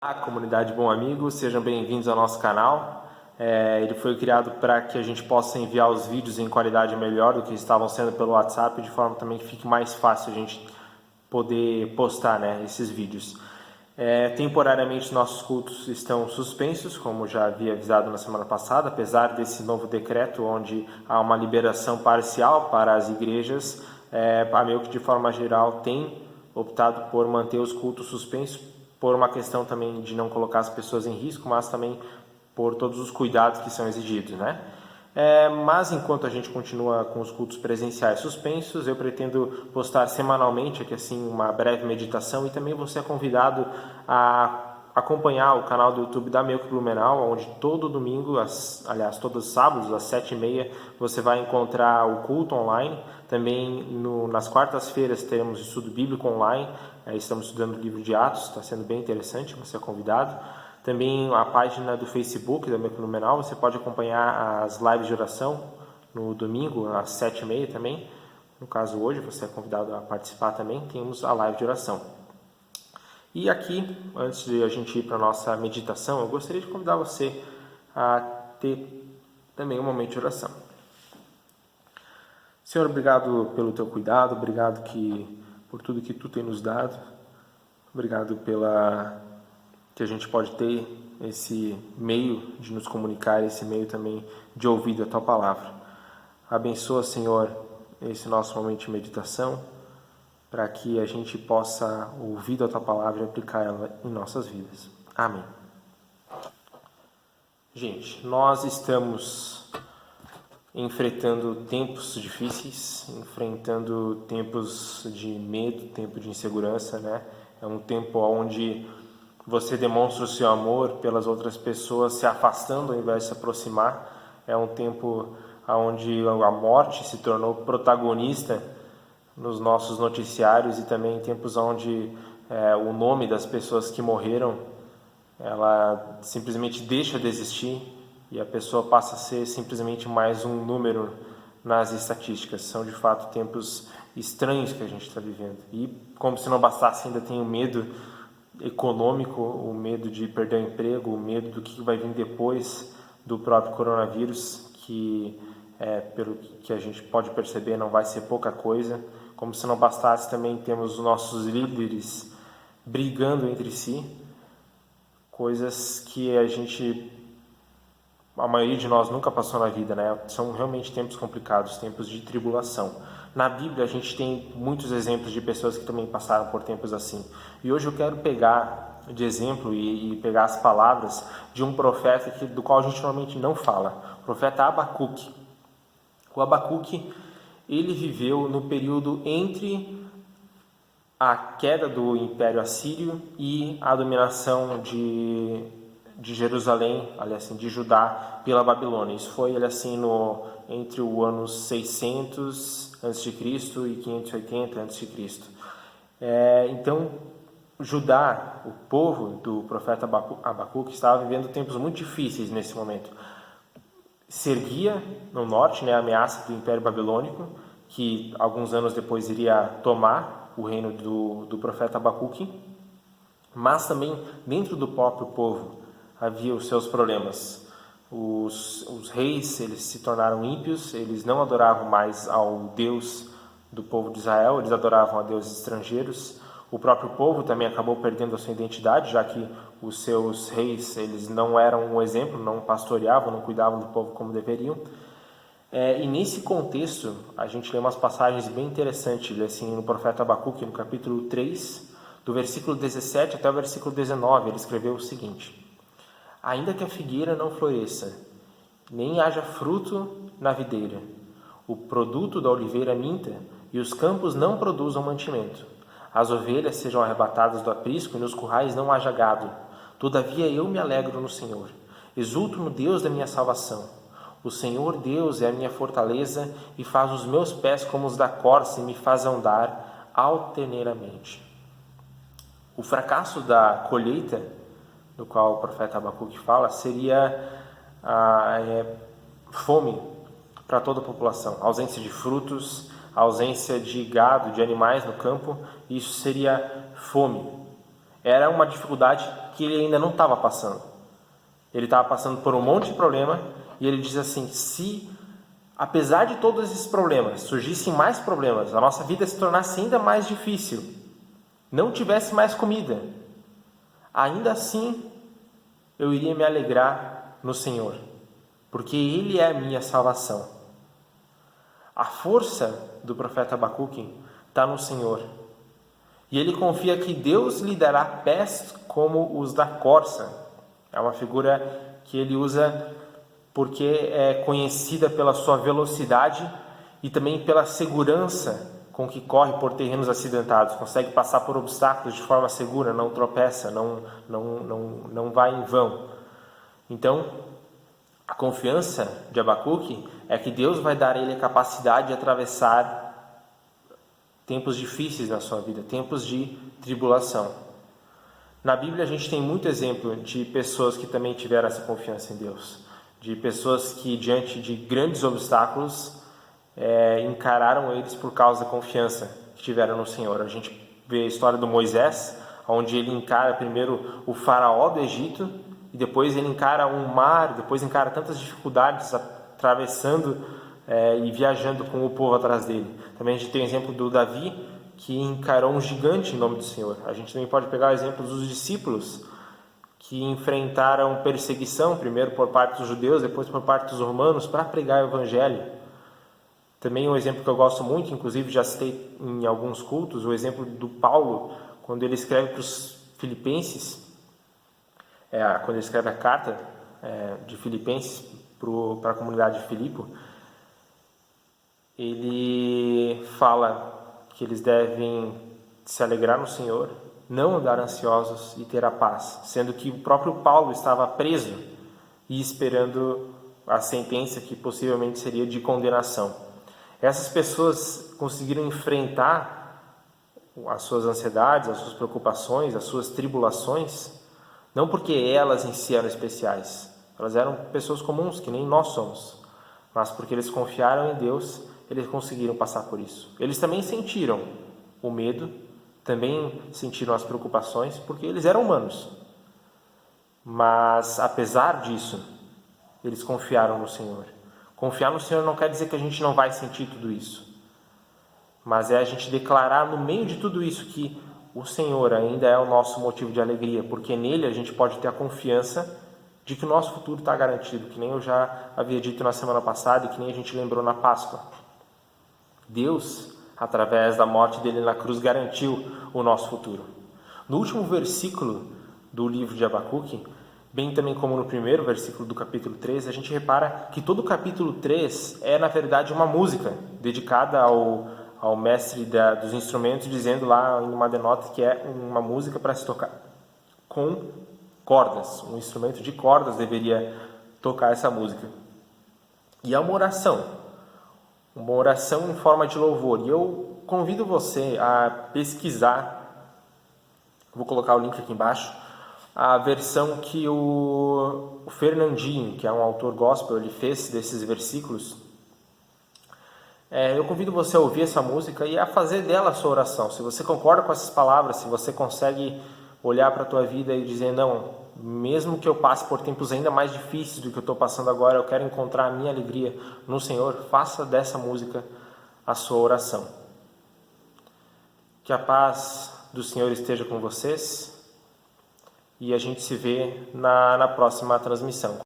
Olá, comunidade Bom Amigo, sejam bem-vindos ao nosso canal. Ele foi criado para que a gente possa enviar os vídeos em qualidade melhor do que estavam sendo pelo WhatsApp, de forma também que fique mais fácil a gente poder postar, esses vídeos. Temporariamente nossos cultos estão suspensos, como já havia avisado na semana passada, apesar desse novo decreto onde há uma liberação parcial para as igrejas. A MEUC, de forma geral, tem optado por manter os cultos suspensos, por uma questão também de não colocar as pessoas em risco, mas também por todos os cuidados que são exigidos, Mas enquanto a gente continua com os cultos presenciais suspensos, eu pretendo postar semanalmente aqui assim uma breve meditação, e também você é convidado a acompanhar o canal do YouTube da MEUC Blumenau, onde todo domingo, todos os sábados às 7h30, você vai encontrar o culto online. Também nas quartas-feiras teremos estudo bíblico online. Estamos estudando o livro de Atos, está sendo bem interessante, você é convidado. Também a página do Facebook da MEUC Blumenau, você pode acompanhar as lives de oração no domingo às 7h30 também. No caso hoje, você é convidado a participar também, temos a live de oração. E aqui, antes de a gente ir para a nossa meditação, eu gostaria de convidar você a ter também um momento de oração. Senhor, obrigado pelo teu cuidado, obrigado por tudo que tu tem nos dado, obrigado que a gente pode ter esse meio de nos comunicar, esse meio também de ouvir a tua palavra. Abençoa, Senhor, esse nosso momento de meditação, para que a gente possa ouvir a tua palavra e aplicar ela em nossas vidas. Amém. Gente, nós estamos enfrentando tempos difíceis, enfrentando tempos de medo, tempo de insegurança, É um tempo onde você demonstra o seu amor pelas outras pessoas se afastando ao invés de se aproximar. É um tempo onde a morte se tornou protagonista nos nossos noticiários, e também em tempos onde o nome das pessoas que morreram, ela simplesmente deixa de existir e a pessoa passa a ser simplesmente mais um número nas estatísticas. São de fato tempos estranhos que a gente está vivendo. E como se não bastasse, ainda tem o medo econômico, o medo de perder o emprego, o medo do que vai vir depois do próprio coronavírus, que pelo que a gente pode perceber não vai ser pouca coisa. Como se não bastasse, também temos os nossos líderes brigando entre si, coisas que a maioria de nós nunca passou na vida, São realmente tempos complicados, tempos de tribulação. Na Bíblia a gente tem muitos exemplos de pessoas que também passaram por tempos assim. E hoje eu quero pegar de exemplo e pegar as palavras de um profeta do qual a gente normalmente não fala, o profeta Abacuque. O Abacuque, ele viveu no período entre a queda do Império Assírio e a dominação de Jerusalém, de Judá, pela Babilônia. Isso foi entre o ano 600 a.C. e 580 a.C. Então, Judá, o povo do profeta Abacuque, estava vivendo tempos muito difíceis nesse momento. Se erguia no norte, a ameaça do Império Babilônico, que alguns anos depois iria tomar o reino do profeta Abacuque, mas também dentro do próprio povo havia os seus problemas. Os reis, eles se tornaram ímpios, eles não adoravam mais ao Deus do povo de Israel, eles adoravam a deuses estrangeiros. O próprio povo também acabou perdendo a sua identidade, já que os seus reis, eles não eram um exemplo, não pastoreavam, não cuidavam do povo como deveriam. E nesse contexto, a gente lê umas passagens bem interessantes, no profeta Abacuque, no capítulo 3, do versículo 17 até o versículo 19, ele escreveu o seguinte: ainda que a figueira não floresça, nem haja fruto na videira, o produto da oliveira minta, e os campos não produzam mantimento, as ovelhas sejam arrebatadas do aprisco, e nos currais não haja gado. Todavia eu me alegro no Senhor, exulto no Deus da minha salvação. O Senhor Deus é a minha fortaleza, e faz os meus pés como os da corça, e me faz andar altaneiramente. O fracasso da colheita, do qual o profeta Abacuque fala, seria fome para toda a população, ausência de frutos, ausência de gado, de animais no campo. Isso seria fome. Era uma dificuldade que ele ainda não estava passando. Ele estava passando por um monte de problema e ele diz assim: se apesar de todos esses problemas, surgissem mais problemas, a nossa vida se tornasse ainda mais difícil, não tivesse mais comida, ainda assim eu iria me alegrar no Senhor, porque Ele é a minha salvação. A força do profeta Abacuque está no Senhor. E ele confia que Deus lhe dará pés como os da corça. É uma figura que ele usa porque é conhecida pela sua velocidade e também pela segurança com que corre por terrenos acidentados. Consegue passar por obstáculos de forma segura, não tropeça, não vai em vão. Então, a confiança de Abacuque é que Deus vai dar a ele a capacidade de atravessar tempos difíceis na sua vida, tempos de tribulação. Na Bíblia a gente tem muito exemplo de pessoas que também tiveram essa confiança em Deus, de pessoas que diante de grandes obstáculos encararam eles por causa da confiança que tiveram no Senhor. A gente vê a história do Moisés, onde ele encara primeiro o faraó do Egito, e depois ele encara um mar, depois encara tantas dificuldades atravessando e viajando com o povo atrás dele. Também a gente tem o exemplo do Davi, que encarou um gigante em nome do Senhor. A gente também pode pegar o exemplo dos discípulos, que enfrentaram perseguição, primeiro por parte dos judeus, depois por parte dos romanos, para pregar o Evangelho. Também um exemplo que eu gosto muito, inclusive já citei em alguns cultos, o exemplo do Paulo, quando ele escreve para os filipenses, quando ele escreve a carta de Filipenses para a comunidade de Filipe, ele fala que eles devem se alegrar no Senhor, não andar ansiosos e ter a paz, sendo que o próprio Paulo estava preso e esperando a sentença que possivelmente seria de condenação. Essas pessoas conseguiram enfrentar as suas ansiedades, as suas preocupações, as suas tribulações, não porque elas em si eram especiais, elas eram pessoas comuns, que nem nós somos, mas porque eles confiaram em Deus, eles conseguiram passar por isso. Eles também sentiram o medo, também sentiram as preocupações, porque eles eram humanos. Mas, apesar disso, eles confiaram no Senhor. Confiar no Senhor não quer dizer que a gente não vai sentir tudo isso, mas é a gente declarar no meio de tudo isso que o Senhor ainda é o nosso motivo de alegria, porque nele a gente pode ter a confiança de que o nosso futuro está garantido, que nem eu já havia dito na semana passada e que nem a gente lembrou na Páscoa. Deus, através da morte dele na cruz, garantiu o nosso futuro. No último versículo do livro de Abacuque, bem também como no primeiro versículo do capítulo 3, a gente repara que todo o capítulo 3 é, na verdade, uma música dedicada ao mestre dos instrumentos, dizendo lá em uma denota que é uma música para se tocar com cordas. Um instrumento de cordas deveria tocar essa música. E é uma oração em forma de louvor. E eu convido você a pesquisar, vou colocar o link aqui embaixo, a versão que o Fernandinho, que é um autor gospel, ele fez desses versículos. Eu convido você a ouvir essa música e a fazer dela a sua oração. Se você concorda com essas palavras, se você consegue olhar para a tua vida e dizer, não, mesmo que eu passe por tempos ainda mais difíceis do que eu estou passando agora, eu quero encontrar a minha alegria no Senhor, faça dessa música a sua oração. Que a paz do Senhor esteja com vocês e a gente se vê na próxima transmissão.